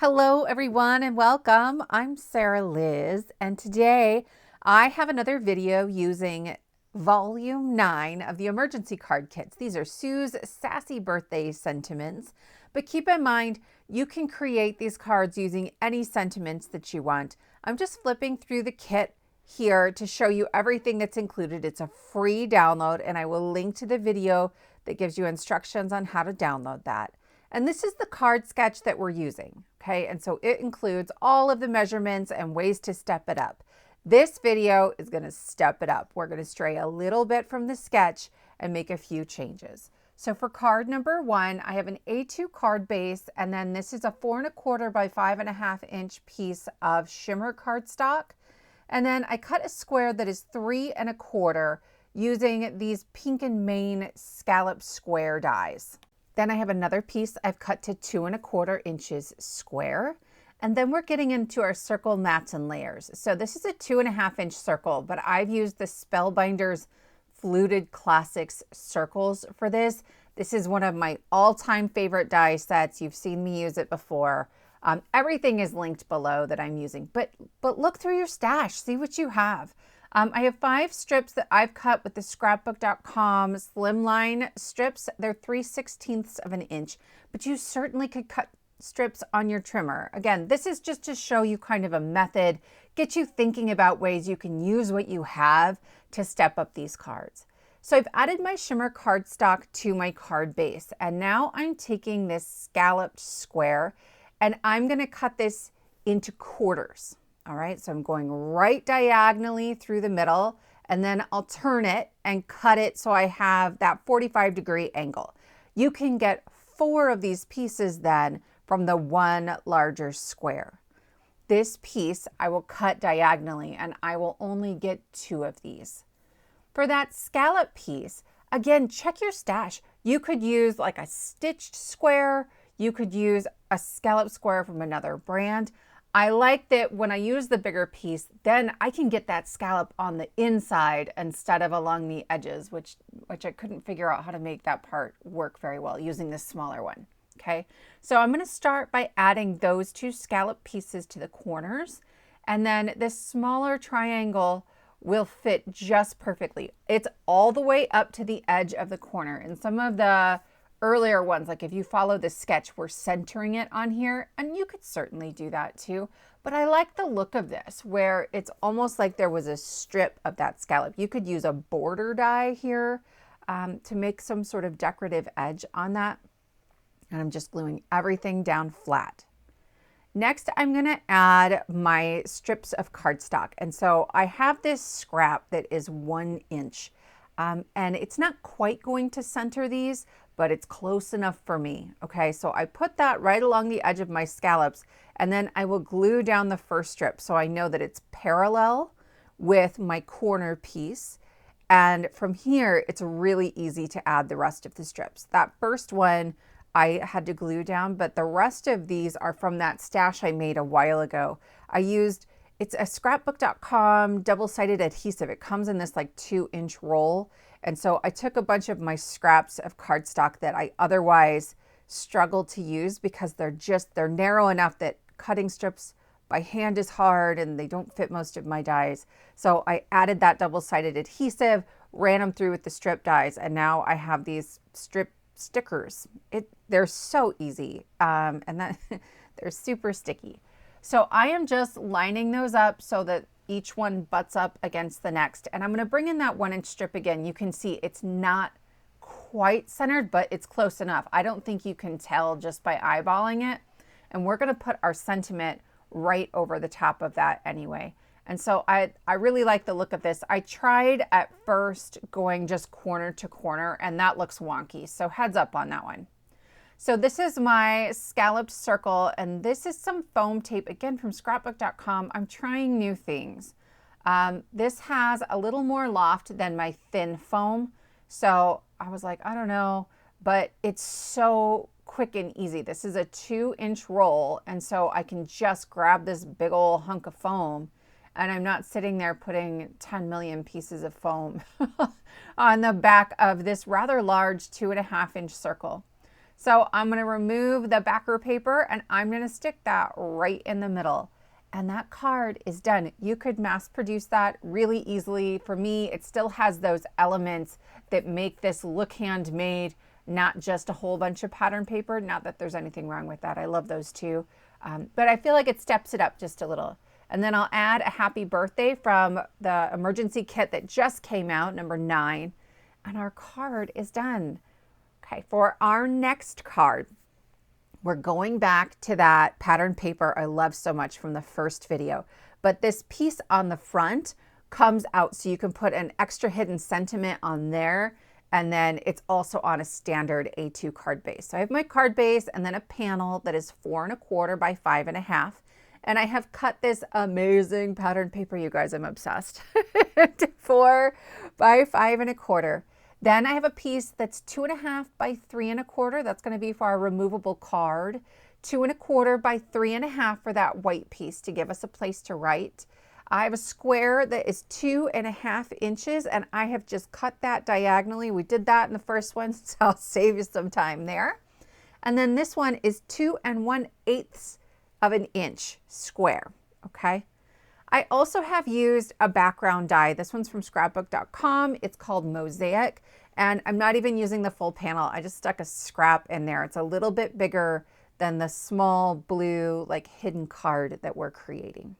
Hello everyone and welcome. I'm Sarah Liz and today I have another video using volume 9 of the emergency card kits. These are Sue's sassy birthday sentiments, but keep in mind you can create these cards using any sentiments that you want. I'm just flipping through the kit here to show you everything that's included. It's a free download and I will link to the video that gives you instructions on how to download that. And this is the card sketch that we're using, okay? And so it includes all of the measurements and ways to step it up. This video is gonna step it up. We're gonna stray a little bit from the sketch and make a few changes. So for card number 1, I have an A2 card base, and then this is a 4 1/4 by 5 1/2 inch piece of shimmer cardstock. And then I cut a square that is 3 1/4 using these pink and Maine scallop square dies. Then I have another piece I've cut to 2 1/4 inches square. And then we're getting into our circle mats and layers. So this is a 2 1/2 inch circle, but I've used the Spellbinders Fluted Classics circles for this. This is one of my all-time favorite die sets. You've seen me use it before. Everything is linked below that I'm using, but look through your stash, see what you have. I have 5 strips that I've cut with the scrapbook.com Slimline strips. They're 3/16 of an inch, but you certainly could cut strips on your trimmer. Again, this is just to show you kind of a method, get you thinking about ways you can use what you have to step up these cards. So I've added my shimmer cardstock to my card base, and now I'm taking this scalloped square and I'm gonna cut this into quarters. All right, so I'm going right diagonally through the middle, and then I'll turn it and cut it so I have that 45-degree angle. You can get 4 of these pieces then from the one larger square. This piece I will cut diagonally, and I will only get 2 of these. For that scallop piece, again, check your stash. You could use like a stitched square. You could use a scallop square from another brand. I like that when I use the bigger piece, then I can get that scallop on the inside instead of along the edges, which I couldn't figure out how to make that part work very well using this smaller one, okay? So I'm gonna start by adding those 2 scallop pieces to the corners, and then this smaller triangle will fit just perfectly. It's all the way up to the edge of the corner. And some of the earlier ones, like if you follow the sketch, we're centering it on here, and you could certainly do that too. But I like the look of this, where it's almost like there was a strip of that scallop. You could use a border die here to make some sort of decorative edge on that. And I'm just gluing everything down flat. Next, I'm gonna add my strips of cardstock. And so I have this scrap that is 1 inch. And it's not quite going to center these, but it's close enough for me. Okay, so I put that right along the edge of my scallops, and then I will glue down the first strip so I know that it's parallel with my corner piece. And from here, it's really easy to add the rest of the strips. That first one I had to glue down, but the rest of these are from that stash I made a while ago. It's a scrapbook.com double-sided adhesive. It comes in this like 2-inch roll. And so I took a bunch of my scraps of cardstock that I otherwise struggle to use because they're narrow enough that cutting strips by hand is hard and they don't fit most of my dies. So I added that double-sided adhesive, ran them through with the strip dies, and now I have these strip stickers. They're so easy, and they're super sticky. So I am just lining those up so that each one butts up against the next. And I'm gonna bring in that 1-inch strip again. You can see it's not quite centered, but it's close enough. I don't think you can tell just by eyeballing it. And we're gonna put our sentiment right over the top of that anyway. And so I really like the look of this. I tried at first going just corner to corner, and that looks wonky. So heads up on that one. So this is my scalloped circle, and this is some foam tape, again from scrapbook.com. I'm trying new things. This has a little more loft than my thin foam. So I was like, I don't know, but it's so quick and easy. This is a 2-inch roll, and so I can just grab this big old hunk of foam, and I'm not sitting there putting 10 million pieces of foam on the back of this rather large 2 1/2 inch circle. So I'm going to remove the backer paper and I'm going to stick that right in the middle. And that card is done. You could mass produce that really easily. For me, it still has those elements that make this look handmade, not just a whole bunch of pattern paper. Not that there's anything wrong with that. I love those too. But I feel like it steps it up just a little. And then I'll add a happy birthday from the emergency kit that just came out, number 9. And our card is done. Okay, for our next card, we're going back to that pattern paper I love so much from the first video. But this piece on the front comes out so you can put an extra hidden sentiment on there. And then it's also on a standard A2 card base. So I have my card base and then a panel that is 4 1/4 by 5 1/2. And I have cut this amazing pattern paper, you guys, I'm obsessed, to 4 by 5 1/4. Then I have a piece that's 2 1/2 by 3 1/4. That's going to be for our removable card. 2 1/4 by 3 1/2 for that white piece to give us a place to write. I have a square that is 2 1/2 inches, and I have just cut that diagonally. We did that in the first one, so I'll save you some time there. And then this one is 2 1/8 of an inch square, okay? I also have used a background die. This one's from scrapbook.com. It's called Mosaic, and I'm not even using the full panel. I just stuck a scrap in there. It's a little bit bigger than the small blue, like hidden card that we're creating.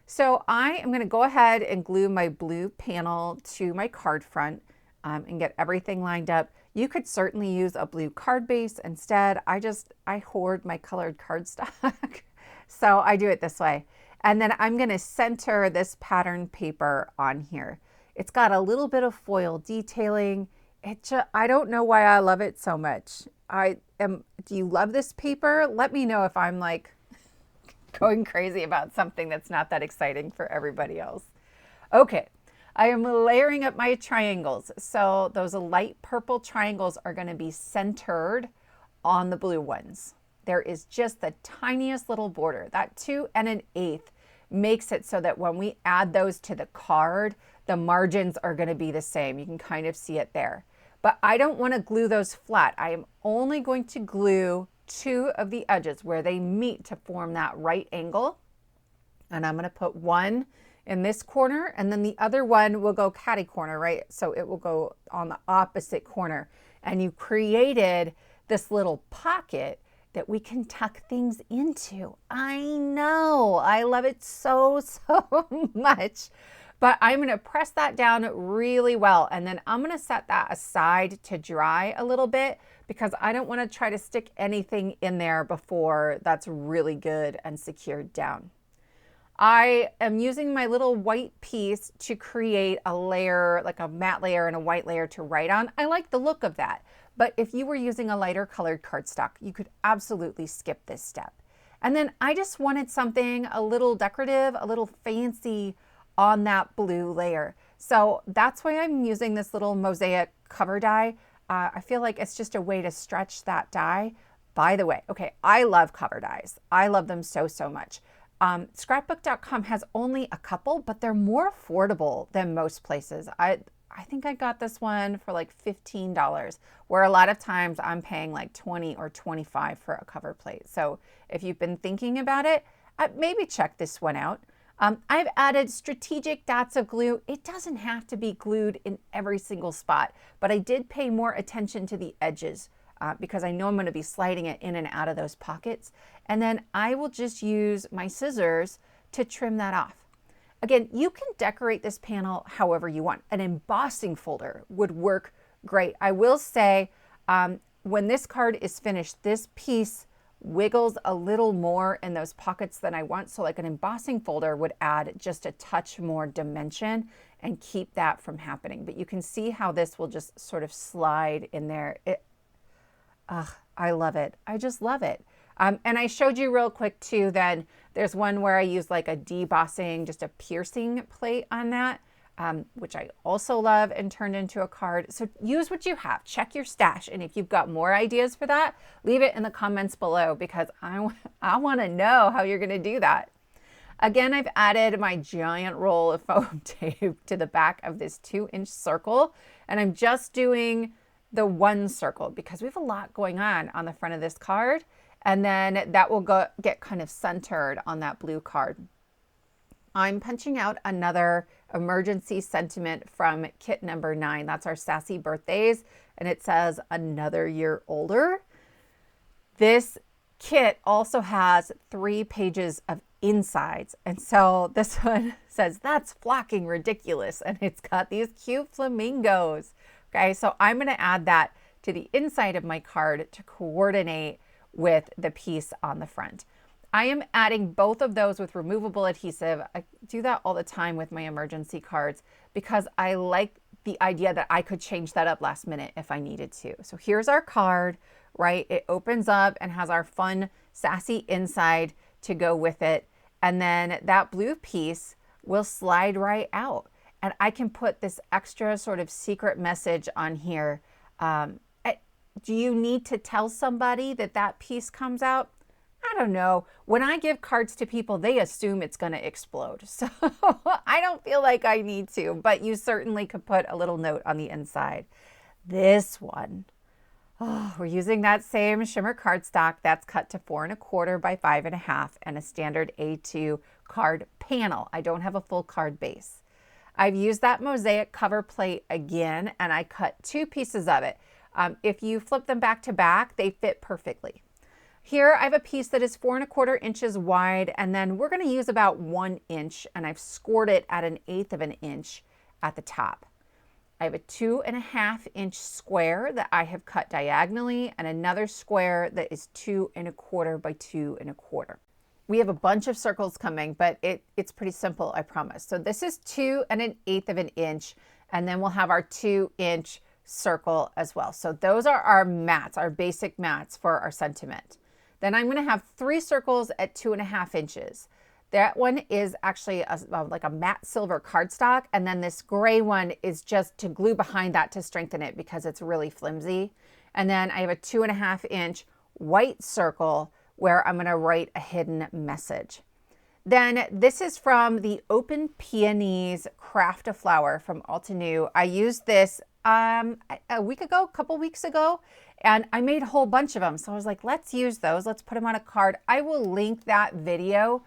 So I am going to go ahead and glue my blue panel to my card front and get everything lined up. You could certainly use a blue card base instead. I hoard my colored cardstock, so I do it this way. And then I'm going to center this pattern paper on here. It's got a little bit of foil detailing. I don't know why I love it so much. Do you love this paper? Let me know if I'm like going crazy about something that's not that exciting for everybody else. Okay, I am layering up my triangles. So those light purple triangles are going to be centered on the blue ones. There is just the tiniest little border. That 2 1/8 makes it so that when we add those to the card, the margins are going to be the same. You can kind of see it there. But I don't want to glue those flat. I am only going to glue 2 of the edges where they meet to form that right angle. And I'm going to put one in this corner, and then the other one will go catty corner, right? So it will go on the opposite corner. And you created this little pocket that we can tuck things into. I know, I love it so much. But I'm going to press that down really well, and then I'm going to set that aside to dry a little bit because I don't want to try to stick anything in there before that's really good and secured down. I am using my little white piece to create a layer, like a matte layer and a white layer to write on. I like the look of that. But if you were using a lighter colored cardstock, you could absolutely skip this step. And then I just wanted something a little decorative, a little fancy on that blue layer. So that's why I'm using this little Mosaic cover die. I feel like it's just a way to stretch that die. By the way, okay, I love cover dies. I love them so much. Scrapbook.com has only a couple, but they're more affordable than most places. I think I got this one for like $15, where a lot of times I'm paying like $20 or $25 for a cover plate. So if you've been thinking about it, maybe check this one out. I've added strategic dots of glue. It doesn't have to be glued in every single spot, but I did pay more attention to the edges because I know I'm going to be sliding it in and out of those pockets. And then I will just use my scissors to trim that off. Again, you can decorate this panel however you want. An embossing folder would work great. I will say when this card is finished, this piece wiggles a little more in those pockets than I want. So like an embossing folder would add just a touch more dimension and keep that from happening. But you can see how this will just sort of slide in there. I love it. I just love it. And I showed you real quick too, then there's one where I use like a debossing, just a piercing plate on that, which I also love and turned into a card. So use what you have, check your stash. And if you've got more ideas for that, leave it in the comments below because I want to know how you're going to do that. Again, I've added my giant roll of foam tape to the back of this 2-inch circle, and I'm just doing the one circle because we have a lot going on the front of this card. And then that will get kind of centered on that blue card. I'm punching out another emergency sentiment from kit number 9. That's our Sassy Birthdays. And it says another year older. This kit also has 3 pages of insides. And so this one says, that's flocking ridiculous. And it's got these cute flamingos. Okay, so I'm going to add that to the inside of my card to coordinate with the piece on the front. I am adding both of those with removable adhesive. I do that all the time with my emergency cards because I like the idea that I could change that up last minute if I needed to. So here's our card, right? It opens up and has our fun, sassy inside to go with it. And then that blue piece will slide right out. And I can put this extra sort of secret message on here. Do you need to tell somebody that that piece comes out? I don't know. When I give cards to people, they assume it's going to explode. So I don't feel like I need to, but you certainly could put a little note on the inside. This one, we're using that same shimmer cardstock that's cut to 4 1/4 by 5 1/2 and a standard A2 card panel. I don't have a full card base. I've used that Mosaic cover plate again, and I cut 2 pieces of it. If you flip them back to back, they fit perfectly. Here I have a piece that is 4 1/4 inches wide, and then we're going to use about 1 inch, and I've scored it at 1/8 of an inch at the top. I have a 2 1/2 inch square that I have cut diagonally, and another square that is 2 1/4 by 2 1/4. We have a bunch of circles coming, but it's pretty simple, I promise. So this is 2 1/8 of an inch, and then we'll have our 2 inch circle as well. So those are our mats, our basic mats for our sentiment. Then I'm going to have 3 circles at 2 1/2 inches. That one is actually like a matte silver cardstock, and then this gray one is just to glue behind that to strengthen it because it's really flimsy. And then I have a 2 1/2 inch white circle where I'm going to write a hidden message. Then this is from the Open Peonies Craft a Flower from Altenew. I used this a week ago, a couple weeks ago, and I made a whole bunch of them. So I was like, let's use those. Let's put them on a card. I will link that video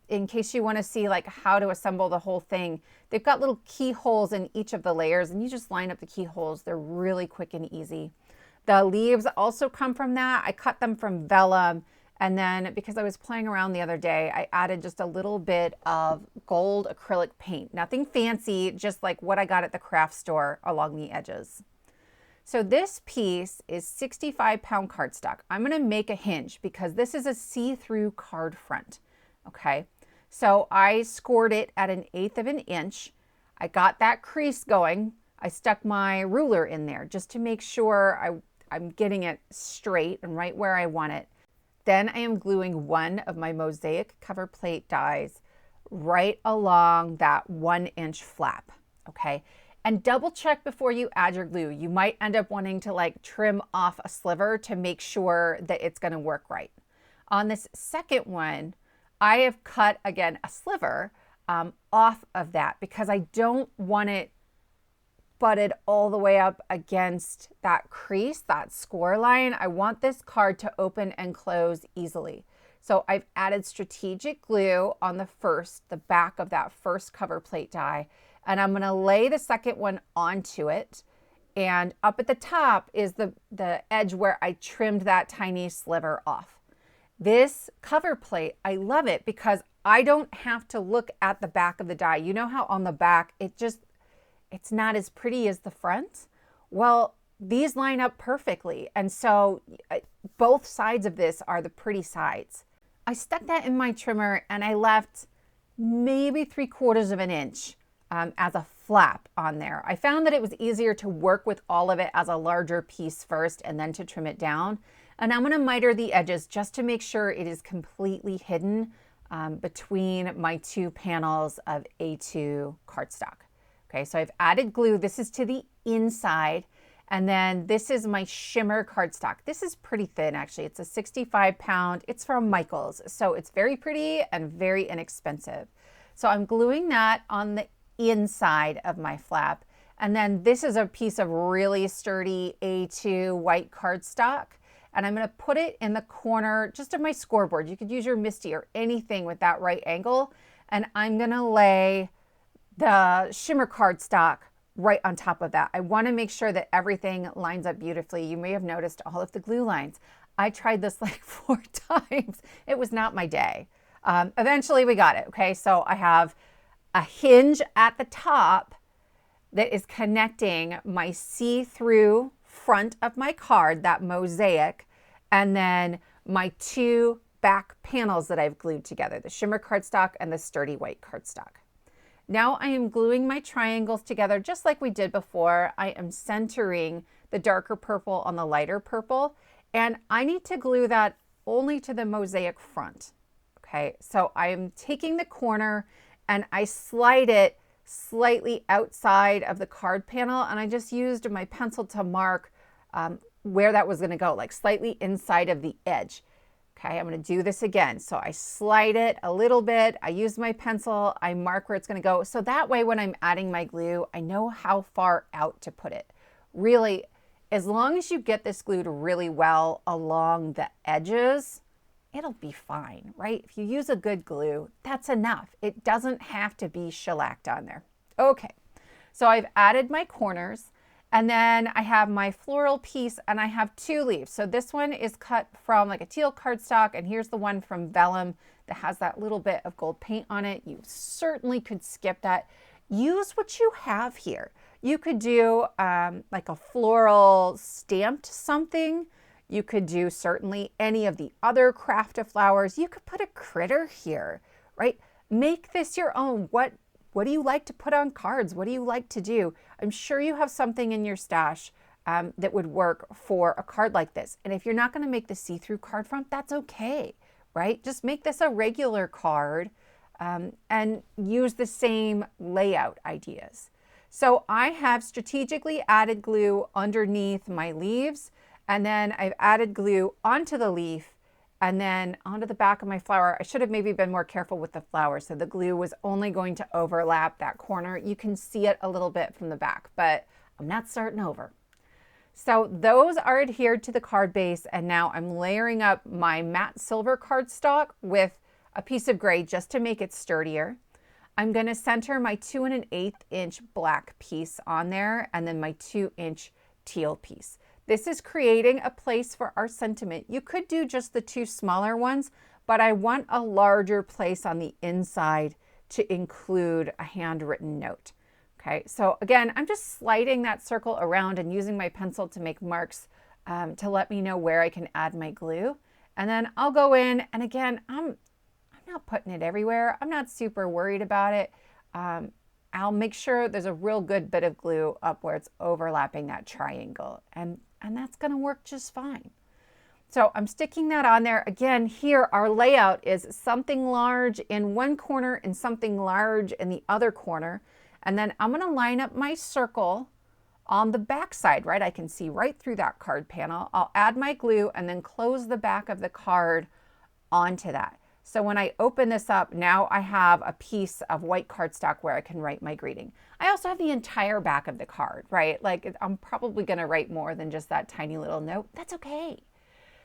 in case you want to see like how to assemble the whole thing. They've got little keyholes in each of the layers, and you just line up the keyholes. They're really quick and easy. The leaves also come from that. I cut them from vellum. And then because I was playing around the other day, I added just a little bit of gold acrylic paint. Nothing fancy, just like what I got at the craft store along the edges. So this piece is 65-pound cardstock. I'm going to make a hinge because this is a see-through card front. Okay, so I scored it at 1/8 of an inch. I got that crease going. I stuck my ruler in there just to make sure I'm getting it straight and right where I want it. Then I am gluing one of my Mosaic cover plate dies right along that 1 inch flap, okay? And double check before you add your glue. You might end up wanting to like trim off a sliver to make sure that it's gonna work right. On this second one, I have cut, again, a sliver off of that because I don't want it butted all the way up against that crease, that score line. I want this card to open and close easily. So I've added strategic glue on the back of that first cover plate die, and I'm gonna lay the second one onto it. And up at the top is the edge where I trimmed that tiny sliver off. This cover plate, I love it because I don't have to look at the back of the die. You know how on the back, it's not as pretty as the front? Well, these line up perfectly. And so both sides of this are the pretty sides. I stuck that in my trimmer and I left maybe 3/4 of an inch as a flap on there. I found that it was easier to work with all of it as a larger piece first and then to trim it down. And I'm gonna miter the edges just to make sure it is completely hidden between my 2 panels of A2 cardstock. Okay, so I've added glue. This is to the inside. And then this is my shimmer cardstock. This is pretty thin, actually. It's a 65-pound. It's from Michaels. So it's very pretty and very inexpensive. So I'm gluing that on the inside of my flap. And then this is a piece of really sturdy A2 white cardstock. And I'm going to put it in the corner just of my scoreboard. You could use your MISTI or anything with that right angle. And I'm going to lay the shimmer cardstock right on top of that. I want to make sure that everything lines up beautifully. You may have noticed all of the glue lines. I tried this like 4 times. It was not my day. Eventually we got it. Okay, so I have a hinge at the top that is connecting my see-through front of my card, that mosaic, and then my 2 back panels that I've glued together, the shimmer cardstock and the sturdy white cardstock. Now I am gluing my triangles together just like we did before. I am centering the darker purple on the lighter purple, and I need to glue that only to the mosaic front. Okay, so I am taking the corner and I slide it slightly outside of the card panel, and I just used my pencil to mark where that was going to go, like slightly inside of the edge. Okay, I'm going to do this again. So I slide it a little bit. I use my pencil. I mark where it's going to go. So that way when I'm adding my glue, I know how far out to put it. Really, as long as you get this glued really well along the edges, it'll be fine, right? If you use a good glue, that's enough. It doesn't have to be shellacked on there. Okay, so I've added my corners. And then I have my floral piece and I have 2 leaves. So this one is cut from like a teal cardstock, and here's the one from vellum that has that little bit of gold paint on it. You certainly could skip that. Use what you have here. You could do like a floral stamped something. You could do certainly any of the other craft of flowers. You could put a critter here, right? Make this your own. What do you like to put on cards? What do you like to do? I'm sure you have something in your stash that would work for a card like this. And if you're not going to make the see-through card front, that's okay, right? Just make this a regular card and use the same layout ideas. So I have strategically added glue underneath my leaves, and then I've added glue onto the leaf and then onto the back of my flower. I should have maybe been more careful with the flower. So the glue was only going to overlap that corner. You can see it a little bit from the back, but I'm not starting over. So those are adhered to the card base. And now I'm layering up my matte silver cardstock with a piece of gray just to make it sturdier. I'm going to center my 2 1/8 inch black piece on there, and then my 2-inch teal piece. This is creating a place for our sentiment. You could do just the 2 smaller ones, but I want a larger place on the inside to include a handwritten note. Okay, so again, I'm just sliding that circle around and using my pencil to make marks to let me know where I can add my glue. And then I'll go in, and again, I'm not putting it everywhere. I'm not super worried about it. I'll make sure there's a real good bit of glue up where it's overlapping that triangle, and that's going to work just fine. So I'm sticking that on there. Again, here our layout is something large in one corner and something large in the other corner. And then I'm going to line up my circle on the back side, right? I can see right through that card panel. I'll add my glue and then close the back of the card onto that. So when I open this up, now I have a piece of white cardstock where I can write my greeting. I also have the entire back of the card, right? Like I'm probably going to write more than just that tiny little note. That's okay.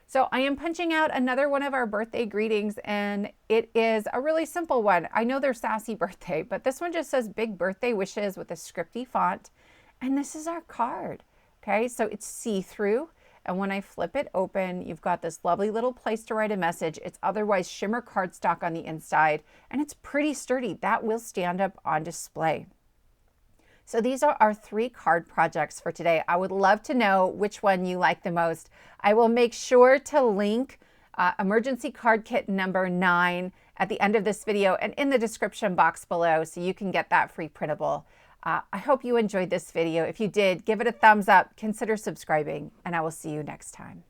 So I am punching out another one of our birthday greetings, and it is a really simple one. I know they're sassy birthday, but this one just says big birthday wishes with a scripty font. And this is our card. Okay, so it's see-through. And when I flip it open, you've got this lovely little place to write a message. It's otherwise shimmer cardstock on the inside, and it's pretty sturdy. That will stand up on display. So these are our 3 card projects for today. I would love to know which one you like the most. I will make sure to link emergency card kit number 9 at the end of this video and in the description box below, so you can get that free printable. I hope you enjoyed this video. If you did, give it a thumbs up, consider subscribing, and I will see you next time.